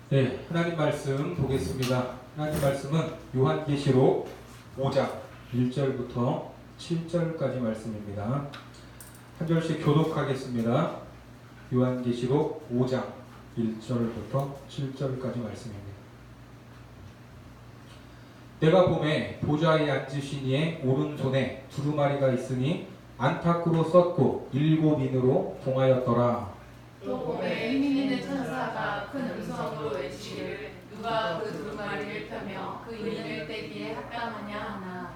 네, 하나님 말씀 보겠습니다. 하나님 말씀은 요한계시록 5장 1절부터 7절까지 말씀입니다. 한 절씩 교독하겠습니다. 요한계시록 5장 1절부터 7절까지 말씀입니다. 내가 보매 보좌에 앉으신 이의 오른손에 두루마리가 있으니 안팎으로 썼고 7인으로 봉하였더라. 또 보매 힘 있는 천사가 큰 음성으로 외치기를 누가 그 두루마리를 펴며 그 인을 떼기에 합당하냐 하나.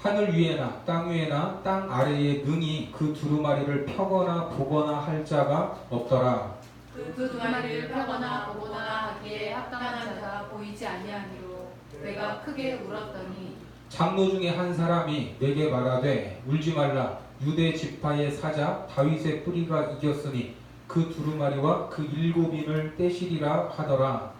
하늘 위에나 땅 위에나 땅 아래에 능히 그 두루마리를 펴거나 보거나 할 자가 없더라. 그 두루마리를 펴거나 보거나 하기에 합당한 자가 보이지 아니하니로 내가 크게 울었더니 장로 중에 한 사람이 내게 말하되 울지 말라. 유대 지파의 사자 다윗의 뿌리가 이겼으니 그 두루마리와 그 7인을 떼시리라 하더라.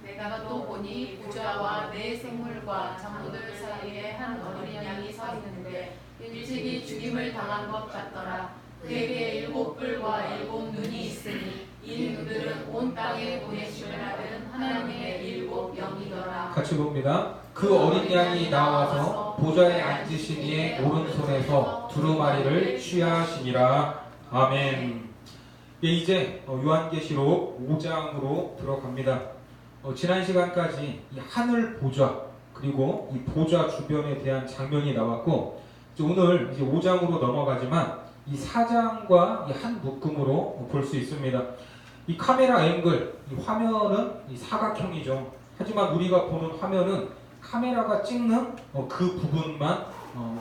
내가 또 보니 보좌와 네 생물과 장로들 사이에 한 어린 양이 서 있는데 일찍이 죽임을 당한 것 같더라. 그에게 7뿔과 7눈이 있으니 이 눈들은 온 땅에 보내심을 하는 하나님의 7영이더라. 같이 봅니다. 그 어린 양이 나와서 보좌에 앉으신 이의 오른손에서 두루마리를 취하시니라. 아멘. 예, 이제 요한계시록 5장으로 들어갑니다. 지난 시간까지 이 하늘 보좌 그리고 이 보좌 주변에 대한 장면이 나왔고, 이제 오늘 이제 5장으로 넘어가지만 이 4장과 이 한 묶음으로 볼 수 있습니다. 이 카메라 앵글, 이 화면은 이 사각형이죠. 하지만 우리가 보는 화면은 카메라가 찍는 그 부분만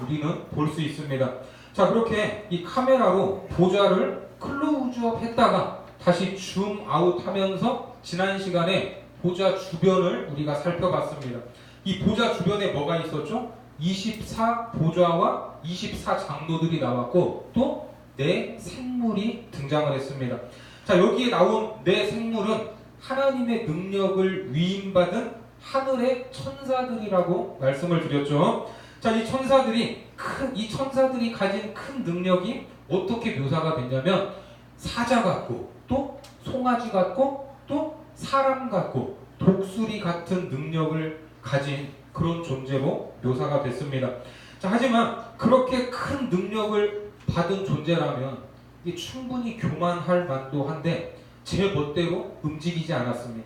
우리는 볼 수 있습니다. 자, 그렇게 이 카메라로 보좌를 클로즈업 했다가 다시 줌 아웃 하면서 지난 시간에 보좌 주변을 우리가 살펴봤습니다. 이 보좌 주변에 뭐가 있었죠? 24 보좌와 24 장로들이 나왔고 또 네 생물이 등장을 했습니다. 자, 여기에 나온 네 생물은 하나님의 능력을 위임받은 하늘의 천사들이라고 말씀을 드렸죠. 자, 이 천사들이 가진 큰 능력이 어떻게 묘사가 됐냐면 사자 같고 또 송아지 같고 또 사람 같고 독수리 같은 능력을 가진 그런 존재로 묘사가 됐습니다. 자, 하지만 그렇게 큰 능력을 받은 존재라면 이게 충분히 교만할 만도 한데 제 멋대로 움직이지 않았습니다.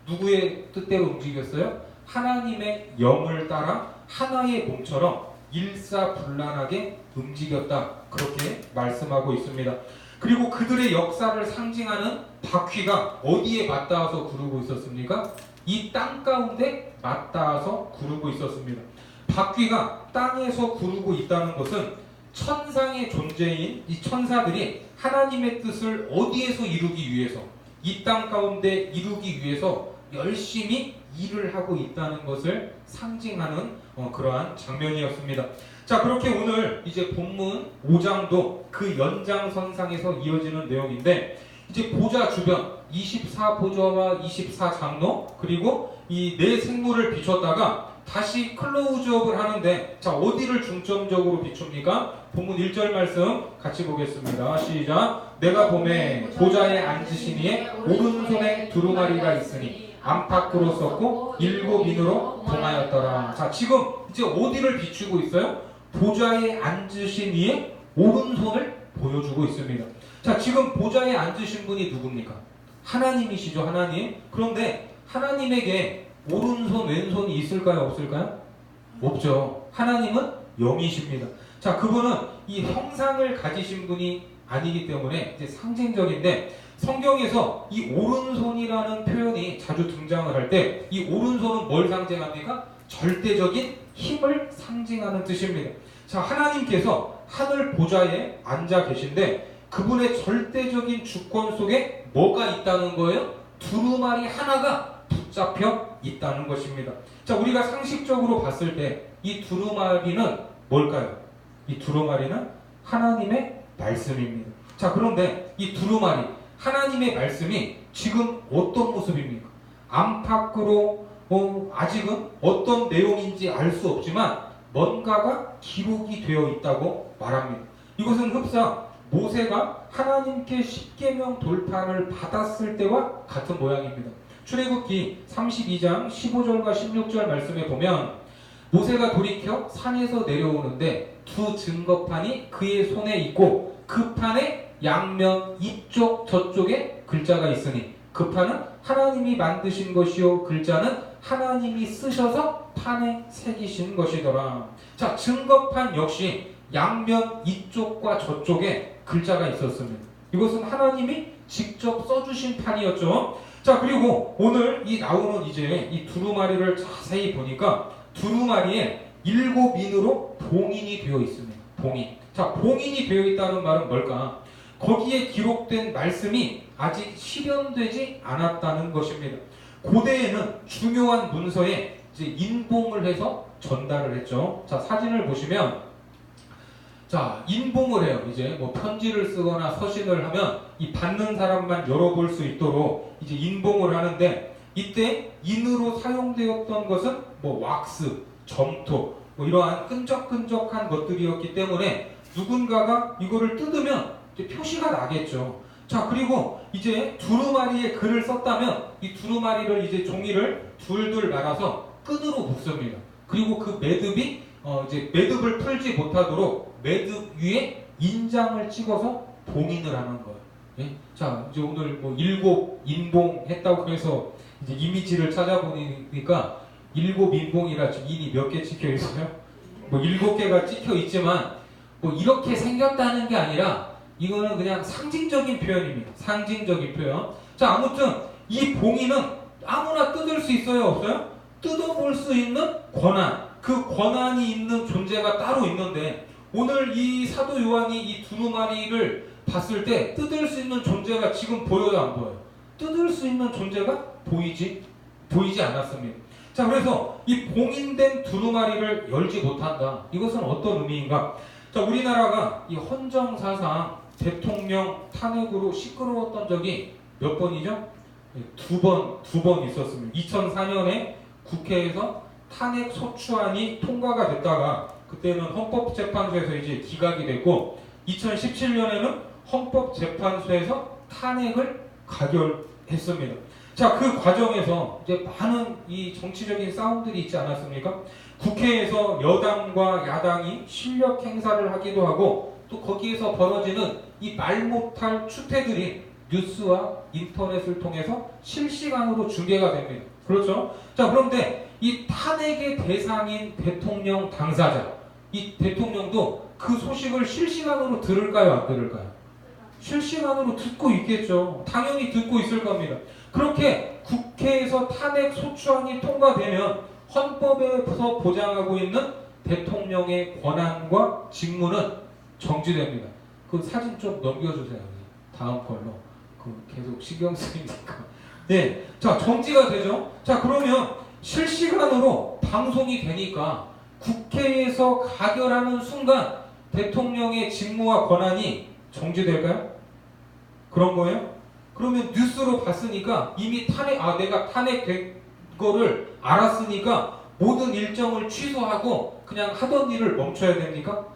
누구의 뜻대로 움직였어요? 하나님의 영을 따라 하나의 몸처럼 일사불란하게 움직였다. 그렇게 말씀하고 있습니다. 그리고 그들의 역사를 상징하는 바퀴가 어디에 맞닿아서 구르고 있었습니까? 이 땅 가운데 맞닿아서 구르고 있었습니다. 바퀴가 땅에서 구르고 있다는 것은 천상의 존재인 이 천사들이 하나님의 뜻을 어디에서 이루기 위해서, 이 땅 가운데 이루기 위해서 열심히 일을 하고 있다는 것을 상징하는 그러한 장면이었습니다. 자, 그렇게 오늘 이제 본문 5장도 그 연장선상에서 이어지는 내용인데, 이제 보좌 주변 24 보좌와 24 장로 그리고 이 네 생물을 비췄다가 다시 클로즈업을 하는데, 자, 어디를 중점적으로 비춥니까? 본문 1절 말씀 같이 보겠습니다. 시작. 내가 보매 보좌에 앉으신 이의 오른손에 두루마리가 있으니 안팎으로 썼고 7인으로 봉하였더라. 자, 지금 이제 어디를 비추고 있어요? 보좌에 앉으신 이의 오른손을 보여주고 있습니다. 자, 지금 보좌에 앉으신 분이 누굽니까? 하나님이시죠, 하나님. 그런데 하나님에게 오른손, 왼손이 있을까요, 없을까요? 없죠. 하나님은 영이십니다. 자, 그분은 이 형상을 가지신 분이 아니기 때문에 이제 상징적인데, 성경에서 이 오른손이라는 표현이 자주 등장을 할 때 이 오른손은 뭘 상징합니까? 절대적인 힘을 상징하는 뜻입니다. 자, 하나님께서 하늘 보좌에 앉아 계신데 그분의 절대적인 주권 속에 뭐가 있다는 거예요? 두루마리 하나가 붙잡혀 있다는 것입니다. 자, 우리가 상식적으로 봤을 때 이 두루마리는 뭘까요? 이 두루마리는 하나님의 말씀입니다. 자, 그런데 이 두루마리, 하나님의 말씀이 지금 어떤 모습입니까? 안팎으로 아직은 어떤 내용인지 알 수 없지만 뭔가가 기록이 되어 있다고 말합니다. 이것은 흡사 모세가 하나님께 십계명 돌판을 받았을 때와 같은 모양입니다. 출애굽기 32장 15절과 16절 말씀에 보면 모세가 돌이켜 산에서 내려오는데 두 증거판이 그의 손에 있고 그 판에 양면 이쪽 저쪽에 글자가 있으니 그 판은 하나님이 만드신 것이요 글자는 하나님이 쓰셔서 판에 새기신 것이더라. 자, 증거판 역시 양면 이쪽과 저쪽에 글자가 있었습니다. 이것은 하나님이 직접 써주신 판이었죠. 자, 그리고 오늘 이 나오는 이제 이 두루마리를 자세히 보니까 두루마리에 7인으로 봉인이 되어 있습니다. 봉인. 자, 봉인이 되어 있다는 말은 뭘까? 거기에 기록된 말씀이 아직 실현되지 않았다는 것입니다. 고대에는 중요한 문서에 이제 인봉을 해서 전달을 했죠. 자, 사진을 보시면 자, 인봉을 해요. 이제 뭐 편지를 쓰거나 서신을 하면 이 받는 사람만 열어볼 수 있도록 이제 인봉을 하는데 이때 인으로 사용되었던 것은 뭐 왁스, 점토, 뭐 이러한 끈적끈적한 것들이었기 때문에 누군가가 이거를 뜯으면 이제 표시가 나겠죠. 자, 그리고 이제 두루마리에 글을 썼다면 이 두루마리를 이제 종이를 둘둘 말아서 끈으로 묶습니다. 그리고 그 매듭이 이제 매듭을 풀지 못하도록 매듭 위에 인장을 찍어서 봉인을 하는 거예요. 예? 자, 이제 오늘 뭐 7인봉 했다고 해서 이제 이미지를 찾아보니까 7인봉이라 지금 인이 몇 개 찍혀 있어요? 뭐 7개가 찍혀 있지만 뭐 이렇게 생겼다는 게 아니라 이거는 그냥 상징적인 표현입니다. 상징적인 표현. 자, 아무튼 이 봉인은 아무나 뜯을 수 있어요, 없어요? 뜯어볼 수 있는 권한, 그 권한이 있는 존재가 따로 있는데 오늘 이 사도 요한이 이 두루마리를 봤을 때 뜯을 수 있는 존재가 지금 보여요, 안 보여요? 뜯을 수 있는 존재가 보이지 않았습니다. 자, 그래서 이 봉인된 두루마리를 열지 못한다. 이것은 어떤 의미인가? 자, 우리나라가 이 헌정사상 대통령 탄핵으로 시끄러웠던 적이 몇 번이죠? 두 번 있었습니다. 2004년에 국회에서 탄핵 소추안이 통과가 됐다가 그때는 헌법재판소에서 이제 기각이 됐고 2017년에는 헌법재판소에서 탄핵을 가결했습니다. 자, 그 과정에서 이제 많은 이 정치적인 싸움들이 있지 않았습니까? 국회에서 여당과 야당이 실력 행사를 하기도 하고 또 거기에서 벌어지는 이 말 못할 추태들이 뉴스와 인터넷을 통해서 실시간으로 중계가 됩니다. 그렇죠? 자, 그런데 이 탄핵의 대상인 대통령 당사자, 이 대통령도 그 소식을 실시간으로 들을까요? 안 들을까요? 실시간으로 듣고 있겠죠. 당연히 듣고 있을 겁니다. 그렇게 국회에서 탄핵 소추안이 통과되면 헌법에서 보장하고 있는 대통령의 권한과 직무는 정지됩니다. 그 사진 좀 넘겨주세요. 다음 걸로. 그 계속 신경 쓰이니까. 네. 자, 정지가 되죠. 자, 그러면 실시간으로 방송이 되니까 국회에서 가결하는 순간 대통령의 직무와 권한이 정지될까요? 그런 거예요? 그러면 뉴스로 봤으니까 이미 내가 탄핵된 거를 알았으니까 모든 일정을 취소하고 그냥 하던 일을 멈춰야 됩니까?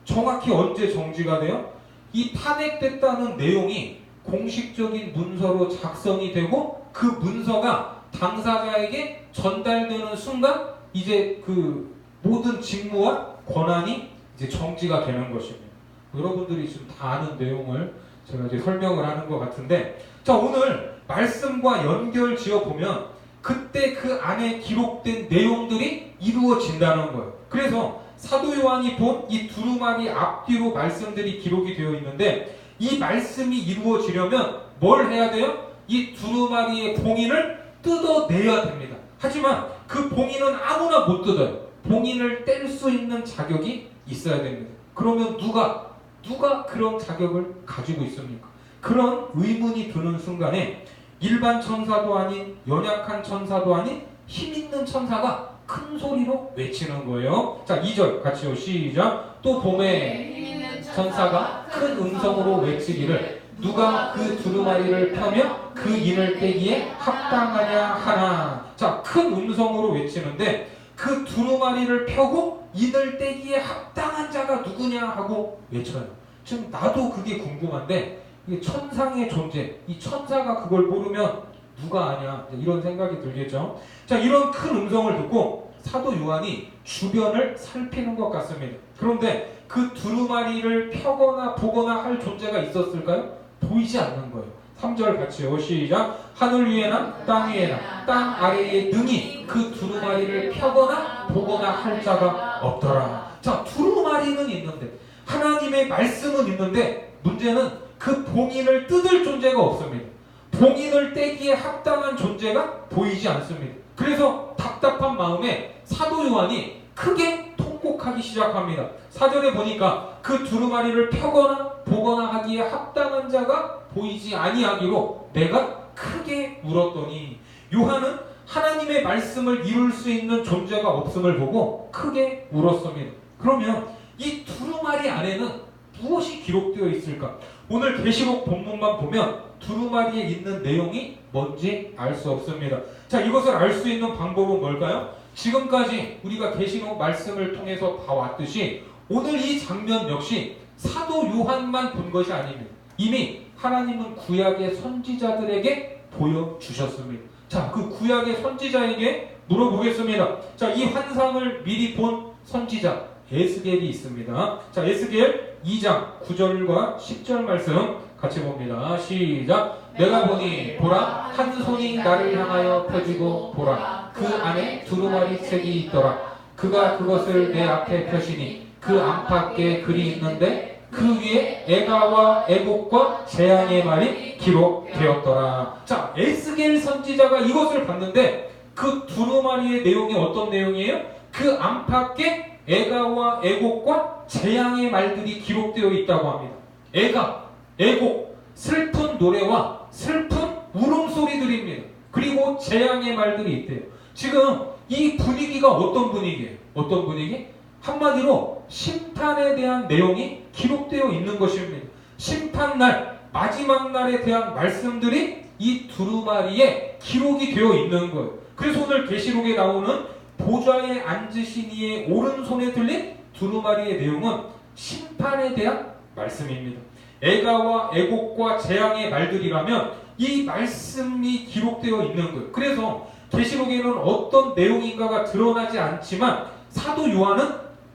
정확히 언제 정지가 돼요? 이 탄핵됐다는 내용이 공식적인 문서로 작성이 되고 그 문서가 당사자에게 전달되는 순간 이제 그 모든 직무와 권한이 이제 정지가 되는 것입니다. 여러분들이 지금 다 아는 내용을 제가 이제 설명을 하는 것 같은데, 자, 오늘 말씀과 연결 지어 보면 그때 그 안에 기록된 내용들이 이루어진다는 거예요. 그래서 사도 요한이 본 이 두루마리 앞뒤로 말씀들이 기록이 되어 있는데 이 말씀이 이루어지려면 뭘 해야 돼요? 이 두루마리의 봉인을 뜯어내야 됩니다. 하지만 그 봉인은 아무나 못 뜯어요. 봉인을 뗄 수 있는 자격이 있어야 됩니다. 그러면 누가 그런 자격을 가지고 있습니까? 그런 의문이 드는 순간에 일반 천사도 아닌 연약한 천사도 아닌 힘 있는 천사가 큰 소리로 외치는 거예요. 자, 2절 같이요. 시작. 또 봄에 천사가 큰 음성으로 외치기를 누가 그 두루마리를 펴며 그 인을 떼기에 합당하냐 하나. 자, 큰 음성으로 외치는데 그 두루마리를 펴고 인을 떼기에 합당한 자가 누구냐 하고 외쳐요. 지금 나도 그게 궁금한데 이게 천상의 존재, 이 천사가 그걸 모르면 누가 아냐 이런 생각이 들겠죠. 자, 이런 큰 음성을 듣고 사도 요한이 주변을 살피는 것 같습니다. 그런데 그 두루마리를 펴거나 보거나 할 존재가 있었을까요? 보이지 않는 거예요. 3절 같이요. 시작. 하늘 위에나 땅 위에나 땅 아래에 능히 그 두루마리를 펴거나 보거나 할 자가 없더라. 자, 두루마리는 있는데 하나님의 말씀은 있는데 문제는 그 봉인을 뜯을 존재가 없습니다. 봉인을 떼기에 합당한 존재가 보이지 않습니다. 그래서 답답한 마음에 사도 요한이 크게 통곡하기 시작합니다. 4절에 보니까 그 두루마리를 펴거나 보거나 하기에 합당한 자가 보이지 아니하기로 내가 크게 울었더니, 요한은 하나님의 말씀을 이룰 수 있는 존재가 없음을 보고 크게 울었습니다. 그러면 이 두루마리 안에는 무엇이 기록되어 있을까? 오늘 계시록 본문만 보면 두루마리에 있는 내용이 뭔지 알 수 없습니다. 자, 이것을 알 수 있는 방법은 뭘까요? 지금까지 우리가 계시록 말씀을 통해서 봐왔듯이 오늘 이 장면 역시 사도 요한만 본 것이 아닙니다. 이미 하나님은 구약의 선지자들에게 보여주셨습니다. 자, 그 구약의 선지자에게 물어보겠습니다. 자, 이 환상을 미리 본 선지자 에스겔이 있습니다. 자, 에스겔 2장 9절과 10절 말씀 같이 봅니다. 시작. 내가 보니 보라, 한 손이 나를 향하여 펴지고 보라, 그 안에 두루마리 책이 있더라. 그가 그것을 내 앞에 펴시니 그 안팎에 글이 있는데 그 위에 애가와 애곡과 재앙의 말이 기록되었더라. 자, 에스겔 선지자가 이것을 봤는데 그 두루마리의 내용이 어떤 내용이에요? 그 안팎에 애가와 애곡과 재앙의 말들이 기록되어 있다고 합니다. 애가, 애곡, 슬픈 노래와 슬픈 울음소리들입니다. 그리고 재앙의 말들이 있대요. 지금 이 분위기가 어떤 분위기예요? 어떤 분위기? 한마디로 심판에 대한 내용이 기록되어 있는 것입니다. 심판날, 마지막 날에 대한 말씀들이 이 두루마리에 기록이 되어 있는 거예요. 그래서 오늘 계시록에 나오는 보좌에 앉으신 이의 오른손에 들린 두루마리의 내용은 심판에 대한 말씀입니다. 애가와 애곡과 재앙의 말들이라면 이 말씀이 기록되어 있는 거예요. 그래서 계시록에는 어떤 내용인가가 드러나지 않지만 사도 요한은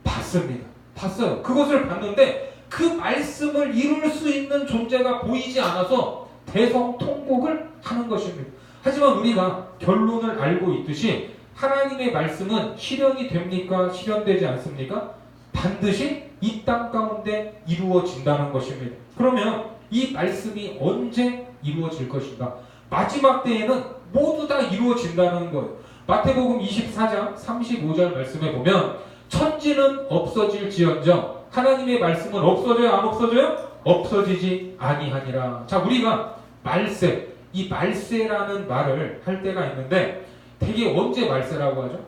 봤습니다. 봤어요. 그것을 봤는데 그 말씀을 이룰 수 있는 존재가 보이지 않아서 대성통곡을 하는 것입니다. 하지만 우리가 결론을 알고 있듯이 하나님의 말씀은 실현이 됩니까? 실현되지 않습니까? 반드시 이 땅 가운데 이루어진다는 것입니다. 그러면 이 말씀이 언제 이루어질 것인가? 마지막 때에는 모두 다 이루어진다는 거예요. 마태복음 24장 35절 말씀에 보면 천지는 없어질지언정 하나님의 말씀은 없어져요? 안 없어져요? 없어지지 아니하니라. 자, 우리가 말세, 이 말세라는 말을 할 때가 있는데 되게 언제 말세라고 하죠?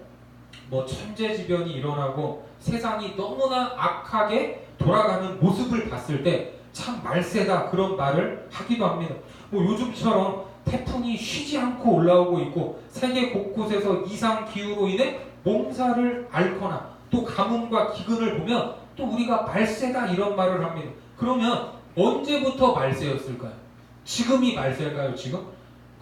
뭐 천재지변이 일어나고 세상이 너무나 악하게 돌아가는 모습을 봤을 때 참 말세다 그런 말을 하기도 합니다. 뭐 요즘처럼 태풍이 쉬지 않고 올라오고 있고 세계 곳곳에서 이상 기후로 인해 몸살을 앓거나 또 가뭄과 기근을 보면 또 우리가 말세다 이런 말을 합니다. 그러면 언제부터 말세였을까요? 지금이 말세일까요? 지금?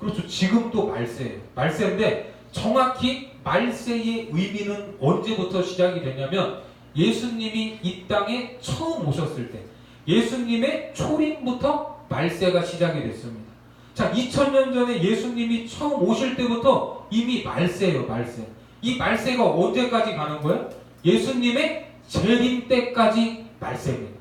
그렇죠. 지금도 말세예요. 말세인데 정확히 말세의 의미는 언제부터 시작이 되냐면 예수님이 이 땅에 처음 오셨을 때 예수님의 초림부터 말세가 시작이 됐습니다. 자, 2000년 전에 예수님이 처음 오실 때부터 이미 말세예요. 말세. 이 말세가 언제까지 가는 거예요? 예수님의 재림 때까지 말세입니다.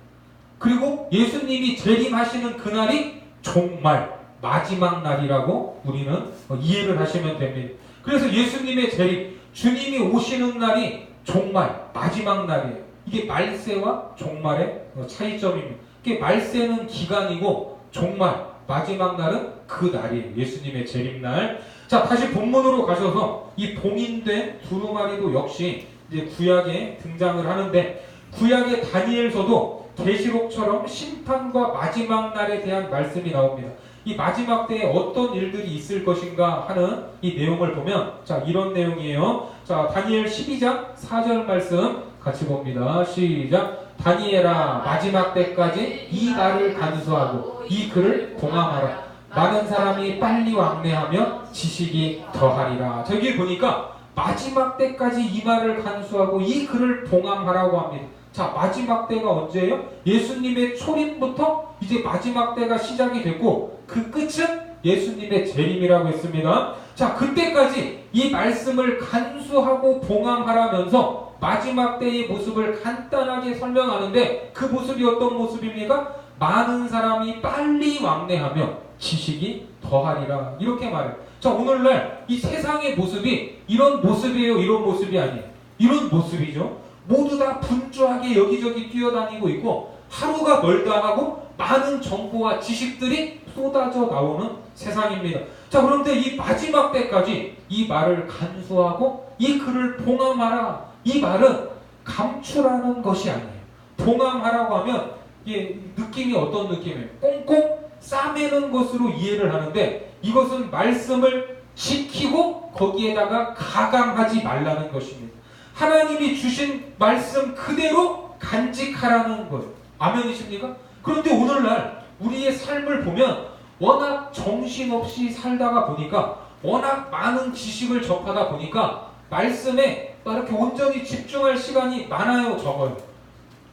그리고 예수님이 재림하시는 그날이 종말, 마지막 날이라고 우리는 이해를 하시면 됩니다. 그래서 예수님의 재림, 주님이 오시는 날이 종말, 마지막 날이에요. 이게 말세와 종말의 차이점입니다. 이게 말세는 기간이고 종말, 마지막 날은 그 날이에요. 예수님의 재림날. 자, 다시 본문으로 가셔서 이 봉인된 두루마리도 역시 이제 구약에 등장을 하는데 구약의 다니엘서도 계시록처럼 심판과 마지막 날에 대한 말씀이 나옵니다. 이 마지막 때에 어떤 일들이 있을 것인가 하는 이 내용을 보면 자, 이런 내용이에요. 자, 다니엘 12장 4절 말씀 같이 봅니다. 시작. 다니엘아, 마지막 때까지 이 말을 간수하고 이 글을 봉함하라. 많은 사람이 빨리 왕래하며 지식이 더하리라. 저기 보니까 마지막 때까지 이 말을 간수하고 이 글을 봉함하라고 합니다. 자, 마지막 때가 언제예요? 예수님의 초림부터 이제 마지막 때가 시작이 됐고 그 끝은 예수님의 재림이라고 했습니다. 자, 그때까지 이 말씀을 간수하고 봉함하라면서 마지막 때의 모습을 간단하게 설명하는데 그 모습이 어떤 모습입니까? 많은 사람이 빨리 왕래하며 지식이 더하리라. 이렇게 말해요. 자, 오늘날 이 세상의 모습이 이런 모습이에요? 이런 모습이 아니에요? 이런 모습이죠. 모두 다 분주하게 여기저기 뛰어다니고 있고 하루가 멀다 하고 많은 정보와 지식들이 쏟아져 나오는 세상입니다. 자, 그런데 이 마지막 때까지 이 말을 간수하고 이 글을 봉함하라. 이 말은 감추라는 것이 아니에요. 봉함하라고 하면 이게 느낌이 어떤 느낌이에요? 꽁꽁 싸매는 것으로 이해를 하는데 이것은 말씀을 지키고 거기에다가 가감하지 말라는 것입니다. 하나님이 주신 말씀 그대로 간직하라는 거예요. 아멘이십니까? 그런데 오늘날 우리의 삶을 보면 워낙 정신없이 살다가 보니까 워낙 많은 지식을 접하다 보니까 말씀에 이렇게 온전히 집중할 시간이 많아요, 적어요?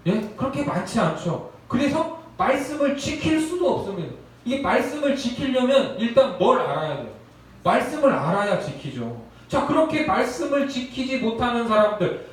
예? 그렇게 많지 않죠. 그래서 말씀을 지킬 수도 없습니다. 이 말씀을 지키려면 일단 뭘 알아야 돼요? 말씀을 알아야 지키죠. 자, 그렇게 말씀을 지키지 못하는 사람들,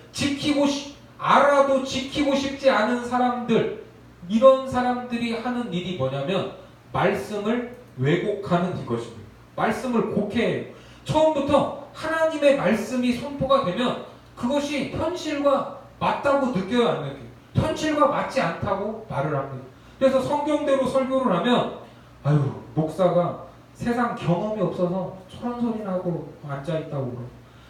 알아도 지키고 싶지 않은 사람들, 이런 사람들이 하는 일이 뭐냐면 말씀을 왜곡하는 이것입니다. 말씀을 곡해해요. 처음부터 하나님의 말씀이 선포가 되면 그것이 현실과 맞다고 느껴요, 안 느껴요? 현실과 맞지 않다고 말을 합니다. 그래서 성경대로 설교를 하면 아유, 목사가 세상 경험이 없어서 저런 소리나 하고 앉아있다고 그러.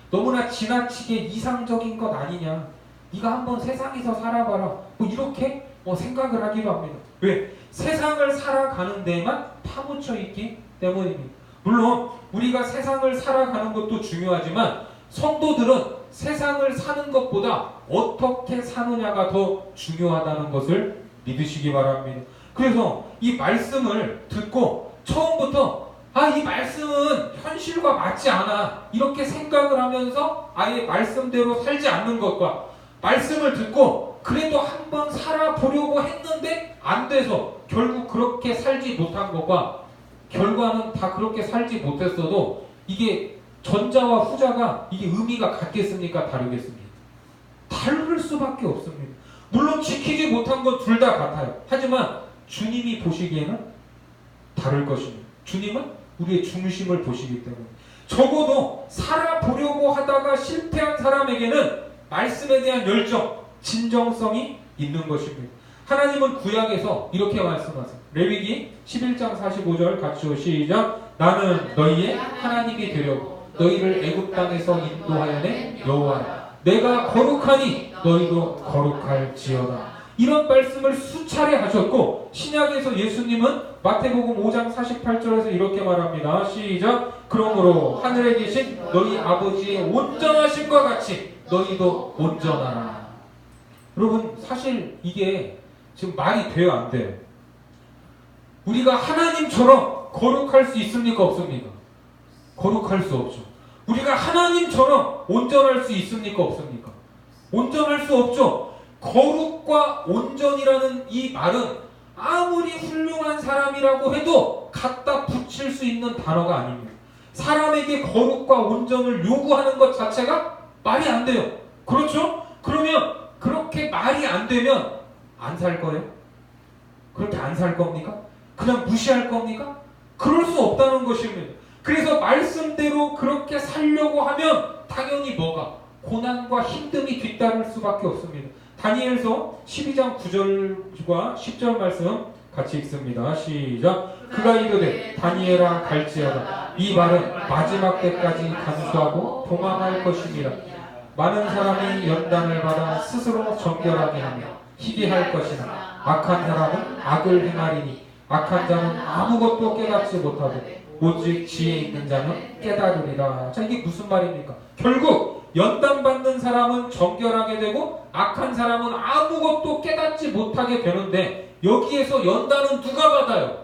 너무나 지나치게 이상적인 것 아니냐. 네가 한번 세상에서 살아봐라. 뭐 이렇게 생각을 하기도 합니다. 왜? 세상을 살아가는 데에만 파묻혀 있기 때문입니다. 물론 우리가 세상을 살아가는 것도 중요하지만 성도들은 세상을 사는 것보다 어떻게 사느냐가 더 중요하다는 것을 믿으시기 바랍니다. 그래서 이 말씀을 듣고 처음부터 이 말씀은 현실과 맞지 않아 이렇게 생각을 하면서 아예 말씀대로 살지 않는 것과 말씀을 듣고 그래도 한번 살아보려고 했는데 안 돼서 결국 그렇게 살지 못한 것과 결과는 다 그렇게 살지 못했어도 이게 전자와 후자가 이게 의미가 같겠습니까? 다르겠습니까? 다를 수밖에 없습니다. 물론 지키지 못한 건 둘 다 같아요. 하지만 주님이 보시기에는 다를 것입니다. 주님은 우리의 중심을 보시기 때문에 적어도 살아보려고 하다가 실패한 사람에게는 말씀에 대한 열정, 진정성이 있는 것입니다. 하나님은 구약에서 이렇게 말씀하세요. 레위기 11장 45절 같이 시작. 나는 너희의 하나님이 되려고 너희를 애굽 땅에서 인도하여낸 여호와라. 내가 거룩하니 너희도 거룩할지어다. 이런 말씀을 수차례 하셨고 신약에서 예수님은 마태복음 5장 48절에서 이렇게 말합니다. 시작. 그러므로 하늘에 계신 너희 아버지의 온전하심과 같이 너희도 온전하라. 여러분, 사실 이게 지금 말이 돼요, 안 돼요? 우리가 하나님처럼 거룩할 수 있습니까, 없습니까? 거룩할 수 없죠. 우리가 하나님처럼 온전할 수 있습니까, 없습니까? 온전할 수 없죠. 거룩과 온전이라는 이 말은 아무리 훌륭한 사람이라고 해도 갖다 붙일 수 있는 단어가 아닙니다. 사람에게 거룩과 온전을 요구하는 것 자체가 말이 안 돼요. 그렇죠? 그러면 그렇게 말이 안 되면 안 살 거예요? 그렇게 안 살 겁니까? 그냥 무시할 겁니까? 그럴 수 없다는 것입니다. 그래서 말씀대로 그렇게 살려고 하면 당연히 뭐가? 고난과 힘듦이 뒤따를 수밖에 없습니다. 다니엘서 12장 9절과 10절 말씀 같이 읽습니다. 시작. 그가 이르되 다니엘아 갈지어다. 이 말은 마지막 때까지 간수하고 봉함할 것입니다. 많은 사람이 연단을 받아 스스로 정결하게 하며 희귀할 것이나 악한 사람은 악을 행하리니 악한 자는 아무것도 깨닫지 못하되 오직 지혜 있는 자는 깨달으리라. 자, 이게 무슨 말입니까? 결국 연단받는 사람은 정결하게 되고 악한 사람은 아무것도 깨닫지 못하게 되는데 여기에서 연단은 누가 받아요?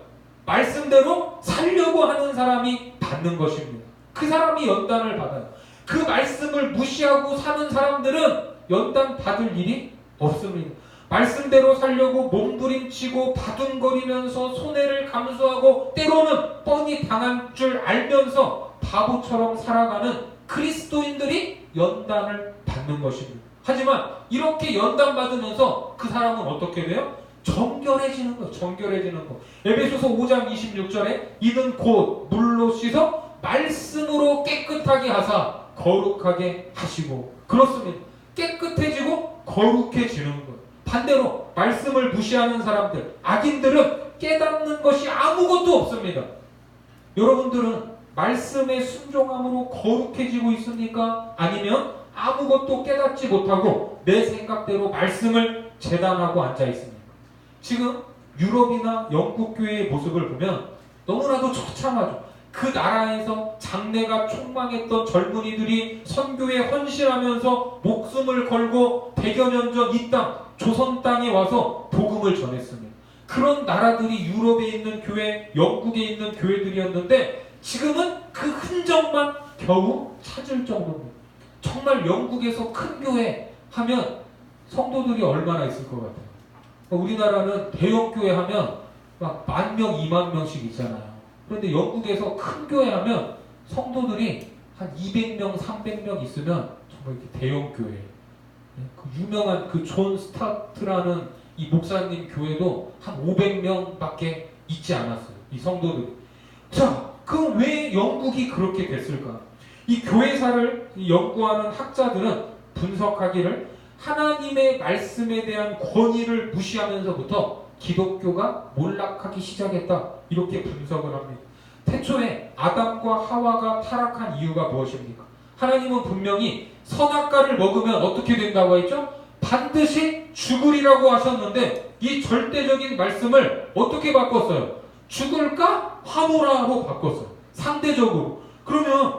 말씀대로 살려고 하는 사람이 받는 것입니다. 그 사람이 연단을 받아요. 그 말씀을 무시하고 사는 사람들은 연단 받을 일이 없습니다. 말씀대로 살려고 몸부림치고 바둥거리면서 손해를 감수하고 때로는 뻔히 당할 줄 알면서 바보처럼 살아가는 그리스도인들이 연단을 받는 것입니다. 하지만 이렇게 연단받으면서 그 사람은 어떻게 돼요? 정결해지는 거예요. 정결해지는 거. 에베소서 5장 26절에 이는 곧 물로 씻어 말씀으로 깨끗하게 하사 거룩하게 하시고. 그렇습니다. 깨끗해지고 거룩해지는 거예요. 반대로 말씀을 무시하는 사람들, 악인들은 깨닫는 것이 아무것도 없습니다. 여러분들은 말씀에 순종함으로 거룩해지고 있습니까? 아니면 아무것도 깨닫지 못하고 내 생각대로 말씀을 재단하고 앉아 있습니까? 지금 유럽이나 영국 교회의 모습을 보면 너무나도 처참하죠. 그 나라에서 장래가 촉망했던 젊은이들이 선교에 헌신하면서 목숨을 걸고 100여 년 전 이 땅, 조선 땅에 와서 복음을 전했습니다. 그런 나라들이 유럽에 있는 교회, 영국에 있는 교회들이었는데 지금은 그 흔적만 겨우 찾을 정도입니다. 정말 영국에서 큰 교회 하면 성도들이 얼마나 있을 것 같아요? 우리나라는 대형 교회 하면 막 10,000명, 20,000명씩 있잖아요. 그런데 영국에서 큰 교회 하면 성도들이 한 200명, 300명 있으면 정말 이렇게 대형 교회. 그 유명한 그 존 스타트라는 이 목사님 교회도 한 500명밖에 있지 않았어요. 이 성도들이. 자, 그럼 왜 영국이 그렇게 됐을까? 이 교회사를 연구하는 학자들은 분석하기를 하나님의 말씀에 대한 권위를 무시하면서부터 기독교가 몰락하기 시작했다. 이렇게 분석을 합니다. 태초에 아담과 하와가 타락한 이유가 무엇입니까? 하나님은 분명히 선악과를 먹으면 어떻게 된다고 했죠? 반드시 죽으리라고 하셨는데 이 절대적인 말씀을 어떻게 바꿨어요? 죽을까? 하노라로 바꿨어요. 상대적으로. 그러면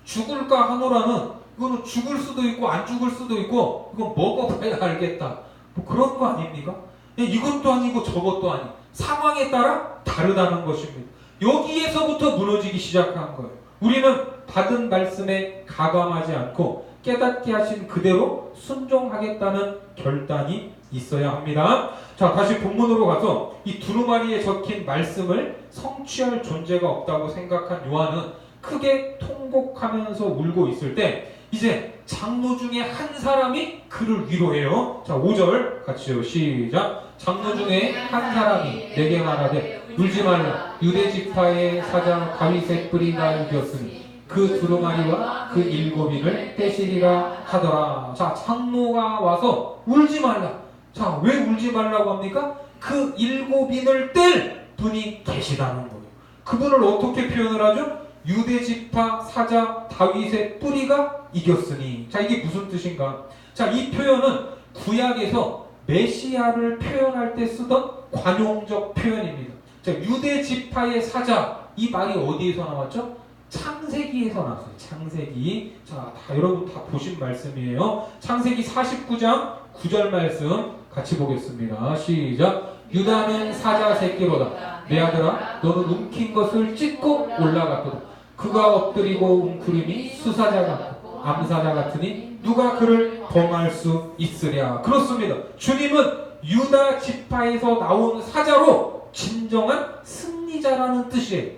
죽을까? 하노라는 이거는 죽을 수도 있고 안 죽을 수도 있고 이건 먹어봐야 알겠다. 뭐 그런 거 아닙니까? 이것도 아니고 저것도 아니고 상황에 따라 다르다는 것입니다. 여기에서부터 무너지기 시작한 거예요. 우리는 받은 말씀에 가감하지 않고 깨닫게 하신 그대로 순종하겠다는 결단이 있어야 합니다. 자, 다시 본문으로 가서 이 두루마리에 적힌 말씀을 성취할 존재가 없다고 생각한 요한은 크게 통곡하면서 울고 있을 때 이제 장로 중에 한 사람이 그를 위로해요. 자, 5절 같이요. 시작. 장로 중에 한 사람이 내게 말하되 울지 말라. 유대 지파의 사장 다윗의 뿌리가 이겼으니 그 두루마리와 그 7인을 떼시리라 하더라. 자, 장로가 와서 울지 말라. 자, 왜 울지 말라고 합니까? 그 7인을 뗄 분이 계시다는 거예요. 그분을 어떻게 표현을 하죠? 유대 지파 사자 다윗의 뿌리가 이겼으니. 자, 이게 무슨 뜻인가? 자, 이 표현은 구약에서 메시아를 표현할 때 쓰던 관용적 표현입니다. 자, 유대 지파의 사자, 이 말이 어디에서 나왔죠? 창세기에서 나왔어요. 창세기. 자, 여러분 다 보신 말씀이에요. 창세기 49장 9절 말씀 같이 보겠습니다. 시작. 유다는 사자 새끼로다. 내 아들아, 너는 움킨 것을 찢고 올라갔거든. 그가 엎드리고 웅크림이 수사자 같고 암사자 같으니 누가 그를 범할 수 있으랴. 그렇습니다. 주님은 유다 지파에서 나온 사자로 진정한 승리자라는 뜻이에요.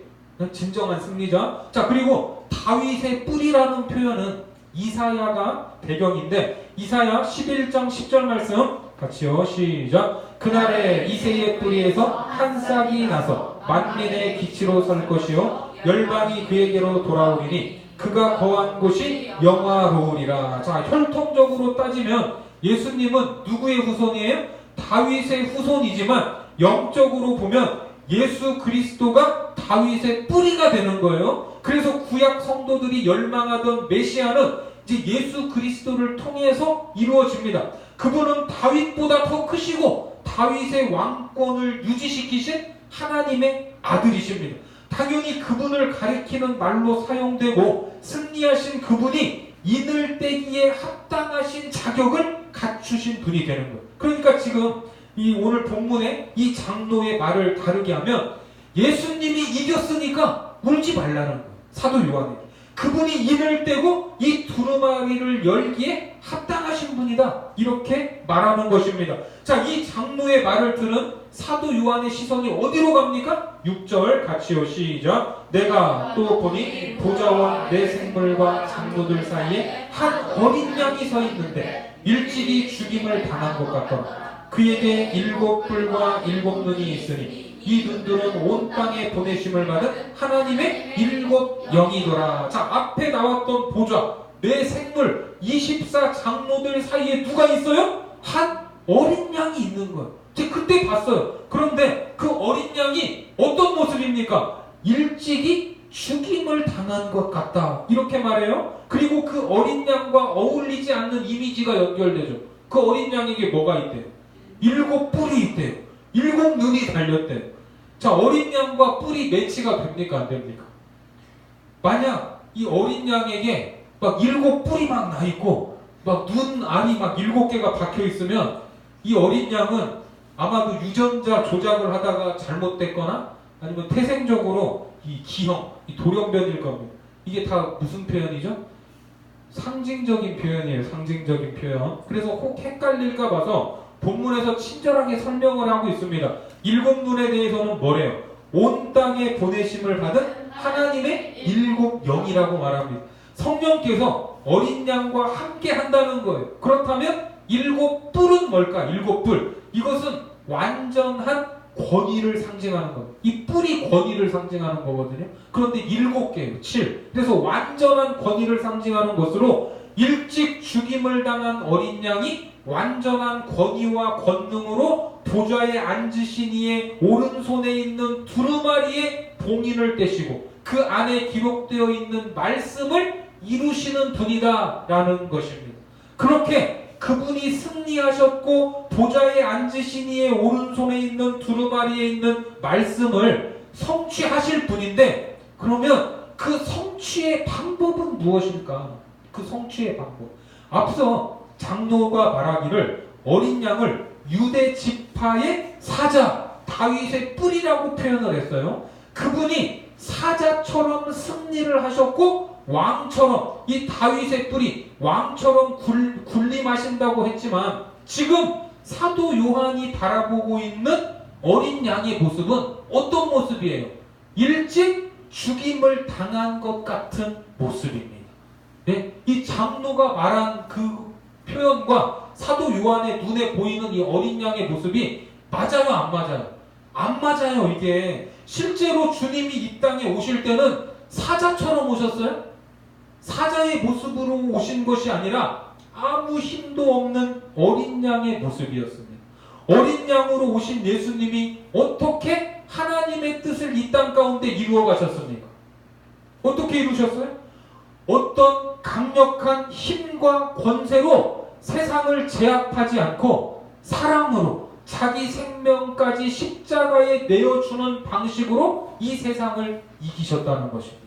진정한 승리자. 자, 그리고 다윗의 뿌리라는 표현은 이사야가 배경인데 이사야 11장 10절 말씀 같이요. 시작. 그날에 이새의 뿌리에서 한 싹이 나서 만민의 기치로 설 것이요 열방이 그에게로 돌아오리니 그가 거한 곳이 영화로우리라. 자, 혈통적으로 따지면 예수님은 누구의 후손이에요? 다윗의 후손이지만 영적으로 보면 예수 그리스도가 다윗의 뿌리가 되는 거예요. 그래서 구약 성도들이 열망하던 메시아는 이제 예수 그리스도를 통해서 이루어집니다. 그분은 다윗보다 더 크시고 다윗의 왕권을 유지시키신 하나님의 아들이십니다. 당연히 그분을 가리키는 말로 사용되고 승리하신 그분이 이늘 떼기에 합당하신 자격을 갖추신 분이 되는 거예요. 그러니까 지금 이 오늘 본문에 이 장로의 말을 다르게 하면 예수님이 이겼으니까 울지 말라는 거예요. 사도 요한에게. 그분이 인을 떼고 이 두루마리를 열기에 합당하신 분이다. 이렇게 말하는 것입니다. 자, 이 장로의 말을 들은 사도 요한의 시선이 어디로 갑니까? 6절 같이요. 시작. 내가 또 보니 보좌와 내 생물과 장로들 사이에 한 어린 양이 서 있는데 일찍이 죽임을 당한 것 같더라. 그에게 7뿔과 7눈이 있으니 이 눈들은 온 땅에 보내심을 받은 하나님의 7영이더라. 자, 앞에 나왔던 보좌, 내 생물, 24 장로들 사이에 누가 있어요? 한 어린 양이 있는 거예요. 제가 그때 봤어요. 그런데 그 어린 양이 어떤 모습입니까? 일찍이 죽임을 당한 것 같다. 이렇게 말해요. 그리고 그 어린 양과 어울리지 않는 이미지가 연결되죠. 그 어린 양에게 뭐가 있대요? 7뿔이 있대요. 7눈이 달렸대요. 자, 어린 양과 뿔이 매치가 됩니까? 안 됩니까? 만약 이 어린 양에게 막 7뿔이 막 나 있고 막 눈알이 막 7개가 박혀 있으면 이 어린 양은 아마도 유전자 조작을 하다가 잘못됐거나 아니면 태생적으로 이 기형, 이 돌연변일 겁니다. 이게 다 무슨 표현이죠? 상징적인 표현이에요. 상징적인 표현. 그래서 혹 헷갈릴까 봐서 본문에서 친절하게 설명을 하고 있습니다. 7눈에 대해서는 뭐래요? 온 땅에 보내심을 받은 하나님의 7영이라고 말합니다. 성령께서 어린 양과 함께 한다는 거예요. 그렇다면 7뿔은 뭘까? 7뿔. 이것은 완전한 권위를 상징하는 거예요. 이 뿔이 권위를 상징하는 거거든요. 그런데 7개예요. 7. 그래서 완전한 권위를 상징하는 것으로 일찍 죽임을 당한 어린 양이 완전한 권위와 권능으로 보좌에 앉으신 이의 오른손에 있는 두루마리에 봉인을 떼시고 그 안에 기록되어 있는 말씀을 이루시는 분이다라는 것입니다. 그렇게 그분이 승리하셨고 보좌에 앉으신 이의 오른손에 있는 두루마리에 있는 말씀을 성취하실 분인데, 그러면 그 성취의 방법은 무엇일까? 그 성취의 방법. 앞서 장로가 말하기를 어린 양을 유대 지파의 사자 다윗의 뿔이라고 표현을 했어요. 그분이 사자처럼 승리를 하셨고 왕처럼, 이 다윗의 뿔이 왕처럼 군림하신다고 했지만, 지금 사도 요한이 바라보고 있는 어린 양의 모습은 어떤 모습이에요? 일찍 죽임을 당한 것 같은 모습입니다. 네? 이 장로가 말한 그 표현과 사도 요한의 눈에 보이는 이 어린 양의 모습이 맞아요, 안 맞아요? 안 맞아요. 이게 실제로 주님이 이 땅에 오실 때는 사자처럼 오셨어요? 사자의 모습으로 오신 것이 아니라 아무 힘도 없는 어린 양의 모습이었습니다. 어린 양으로 오신 예수님이 어떻게 하나님의 뜻을 이 땅 가운데 이루어 가셨습니까? 어떻게 이루셨어요? 어떤 강력한 힘과 권세로 세상을 제압하지 않고 사랑으로 자기 생명까지 십자가에 내어주는 방식으로 이 세상을 이기셨다는 것입니다.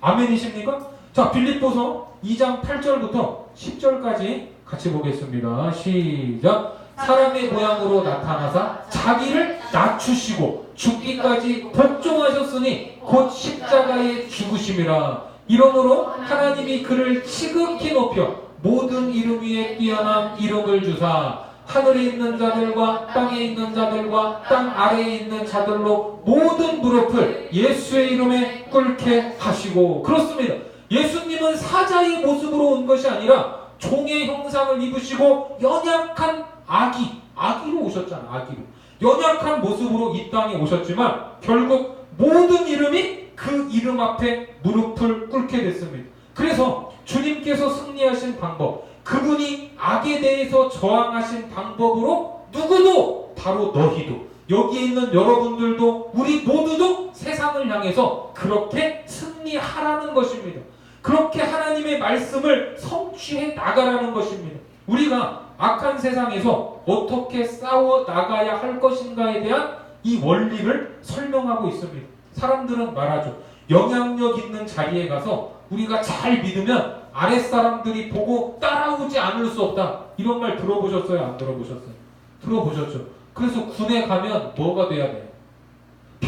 아멘이십니까? 자, 빌립보서 2장 8절부터 10절까지 같이 보겠습니다. 시작. 사람의 모양으로 나타나사 자기를 낮추시고 죽기까지 복종하셨으니 곧 십자가에 죽으심이라. 이러므로 하나님이 그를 지극히 높여 모든 이름 위에 뛰어난 이름을 주사 하늘에 있는 자들과 땅에 있는 자들과 땅 아래에 있는 자들로 모든 무릎을 예수의 이름에 꿇게 하시고. 그렇습니다. 예수님은 사자의 모습으로 온 것이 아니라 종의 형상을 입으시고 연약한 아기로 오셨잖아. 아기로 연약한 모습으로 이 땅에 오셨지만 결국 모든 이름이 그 이름 앞에 무릎을 꿇게 됐습니다. 그래서 주님께서 승리하신 방법, 그분이 악에 대해서 저항하신 방법으로 누구도, 바로 너희도, 여기에 있는 여러분들도, 우리 모두도 세상을 향해서 그렇게 승리하라는 것입니다. 그렇게 하나님의 말씀을 성취해 나가라는 것입니다. 우리가 악한 세상에서 어떻게 싸워 나가야 할 것인가에 대한 이 원리를 설명하고 있습니다. 사람들은 말하죠. 영향력 있는 자리에 가서 우리가 잘 믿으면 아랫사람들이 보고 따라오지 않을 수 없다. 이런 말 들어보셨어요? 안 들어보셨어요? 들어보셨죠? 그래서 군에 가면 뭐가 돼야 돼요?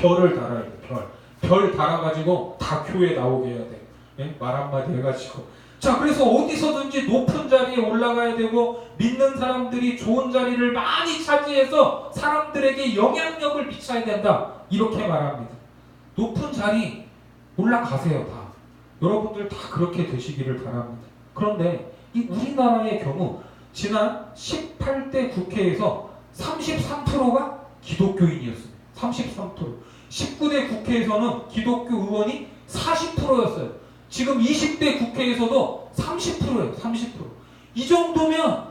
별을 달아야 돼. 별 달아가지고 다 교회 나오게 해야 돼. 예? 말 한마디 해가지고. 자, 그래서 어디서든지 높은 자리에 올라가야 되고 믿는 사람들이 좋은 자리를 많이 차지해서 사람들에게 영향력을 미쳐야 된다. 이렇게 말합니다. 높은 자리 올라가세요. 다. 여러분들 다 그렇게 되시기를 바랍니다. 그런데 이 우리나라의 경우 지난 18대 국회에서 33%가 기독교인이었습니다. 33%. 19대 국회에서는 기독교 의원이 40%였어요. 지금 20대 국회에서도 30%예요. 30%. 이 정도면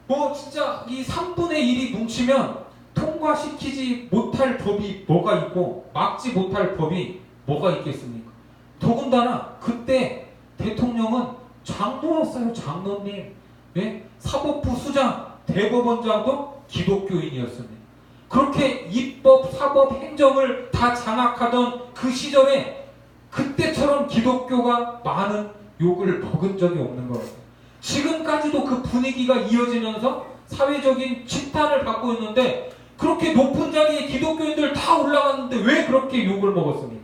뭐 진짜 이 3분의 1이 뭉치면 통과시키지 못할 법이 뭐가 있고 막지 못할 법이 뭐가 있겠습니까? 더군다나 그때 대통령은 장로였어요. 장로님. 네? 사법부 수장, 대법원장도 기독교인이었습니다. 그렇게 입법, 사법, 행정을 다 장악하던 그 시절에 그때처럼 기독교가 많은 욕을 먹은 적이 없는 것 같아요. 지금까지도 그 분위기가 이어지면서 사회적인 집단을 갖고 있는데 그렇게 높은 자리에 기독교인들 다 올라갔는데 왜 그렇게 욕을 먹었습니까?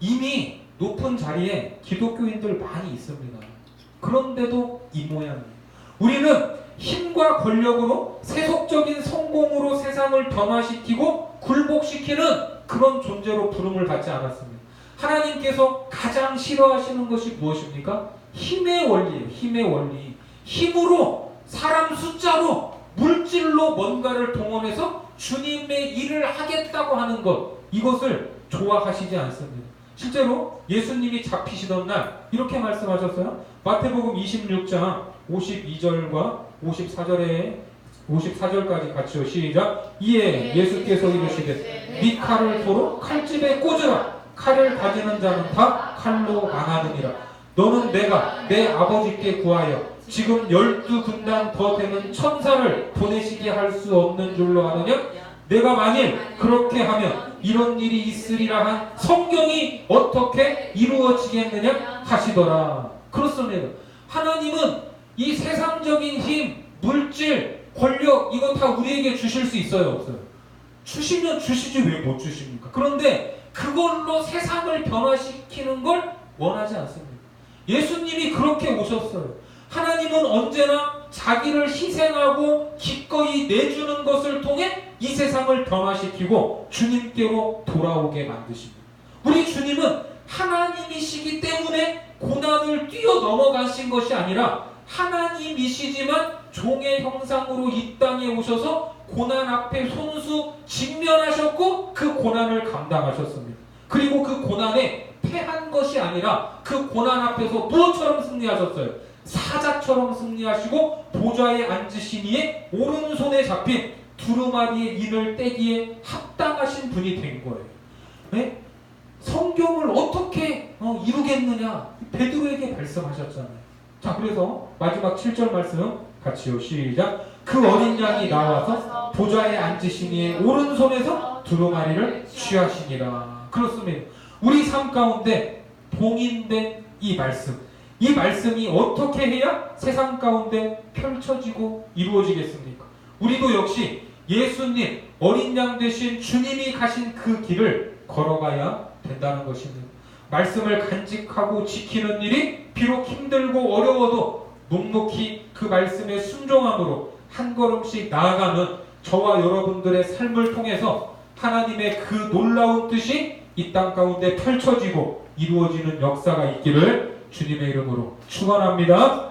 이미 높은 자리에 기독교인들 많이 있습니다. 그런데도 이 모양이에요. 우리는 힘과 권력으로 세속적인 성공으로 세상을 변화시키고 굴복시키는 그런 존재로 부름을 받지 않았습니다. 하나님께서 가장 싫어하시는 것이 무엇입니까? 힘의 원리예요. 힘의 원리. 힘으로, 사람 숫자로, 물질로 뭔가를 동원해서 주님의 일을 하겠다고 하는 것, 이것을 좋아하시지 않습니다. 실제로 예수님이 잡히시던 날 이렇게 말씀하셨어요. 마태복음 26장 52절과 54절까지 같이요. 시작. 이에 예수께서 이르시되 네 칼을 도로 칼집에 꽂으라. 칼을 가지는 자는 다 칼로 망하느니라. 너는 내가 내 아버지께 구하여 지금 12군단 더 되는 천사를 보내시게 할 수 없는 줄로 아느냐? 내가 만일 그렇게 하면 이런 일이 있으리라 한 성경이 어떻게 이루어지겠느냐 하시더라. 그렇습니다. 하나님은 이 세상적인 힘, 물질, 권력 이거 다 우리에게 주실 수 있어요? 없어요? 주시면 주시지 왜 못 주십니까? 그런데 그걸로 세상을 변화시키는 걸 원하지 않습니다. 예수님이 그렇게 오셨어요. 하나님은 언제나 자기를 희생하고 기꺼이 내주는 것을 통해 이 세상을 변화시키고 주님께로 돌아오게 만드십니다. 우리 주님은 하나님이시기 때문에 고난을 뛰어넘어가신 것이 아니라 하나님이시지만 종의 형상으로 이 땅에 오셔서 고난 앞에 손수 직면하셨고 그 고난을 감당하셨습니다. 그리고 그 고난에 패한 것이 아니라 그 고난 앞에서 무엇처럼 승리하셨어요? 사자처럼 승리하시고 보좌에 앉으시니에 오른손에 잡힌 두루마리의 인을 떼기에 합당하신 분이 된 거예요. 네? 성경을 어떻게 이루겠느냐? 베드로에게 말씀하셨잖아요. 자, 그래서 마지막 7절 말씀 같이요. 시작. 그 어린 양이 나와서 보좌에 앉으시니에 오른손에서 두루마리를 취하시니라. 그렇습니다. 우리 삶 가운데 봉인된 이 말씀이 어떻게 해야 세상 가운데 펼쳐지고 이루어지겠습니까? 우리도 역시 예수님, 어린 양 되신 주님이 가신 그 길을 걸어가야 된다는 것입니다. 말씀을 간직하고 지키는 일이 비록 힘들고 어려워도 묵묵히 그 말씀에 순종함으로 한 걸음씩 나아가는 저와 여러분들의 삶을 통해서 하나님의 그 놀라운 뜻이 이 땅 가운데 펼쳐지고 이루어지는 역사가 있기를 주님의 이름으로 축원합니다.